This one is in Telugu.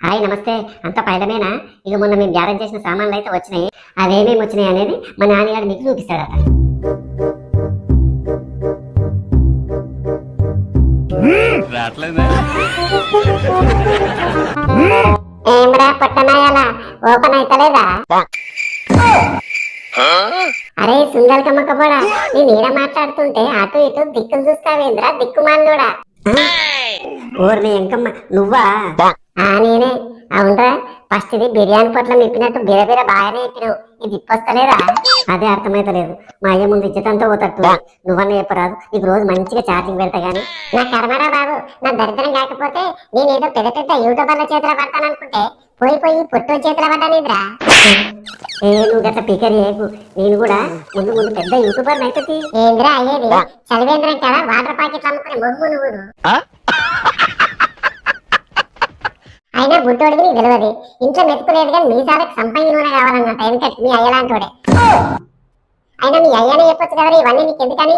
హాయ్ నమస్తే, అంత పైడమేనా? ఇక మొన్న మేము గ్యారేజ్ చేసిన సామాన్లు అయితే వచ్చినాయి. అవేమేమి వచ్చినాయి అనేది మా నాన్నగారు మీకు చూపిస్తాడట. ఏమరా పట్టణాయాల ఓపెన్ అయితలేదా? అరే సుందరకమ్మక్క కూడా నేను ఈడ మాట్లాడుతుంటే అటు ఇటు దిక్కులు చూస్తావేంద్రా దిక్కుమాలినోడా. ఓర్ని ఎంకమ్మ నువ్వా? నేనే. అవునరా, ఫస్ట్ ఇది బిర్యానీ పొట్లం ఇప్పినట్టు బిరబిర బాగానే ఇప్పినావు, ఇది ఇప్పొస్తలేదా? అదే అర్థమైతలేదు. మా అయ్య ముందు ఇచ్చేతంతా పోతట్టు నువ్వన్నా చెప్పరాదు, నీకు రోజు మంచిగా ఛార్జింగ్ పెడతా గానీ. నా కర్మరా బాబు, నా దరిద్రం కాకపోతే నేనేదో పెద్ద పెద్ద యూట్యూబర్ల చేతిలో పడతాను అనుకుంటే పోయి పొట్టు చేతిలో పడ్డానిద్రా. నువ్వు గట్ల పికర్ చేయకు, నేను కూడా ముందు ముందు పెద్ద యూట్యూబర్ అవుతుంది. ఏంద్రా అయ్యేది? చదివేంద్రం కదా వాటర్ ప్యాకెట్లు అమ్ముకునే మొహము నువ్వు. అయినా బుడ్డోడికి నీకు తెలియదు, ఇంట్లో మెతుకులేదు కానీ మీసాలకు సంపంగి నూనె కావాలన్నట్టు ఎందుకంటే మీ అయ్యలాంటోడే. అయినా మీ అయ్యనే చెప్పొచ్చు కదా ఇవన్నీ నీకు ఎందుకని.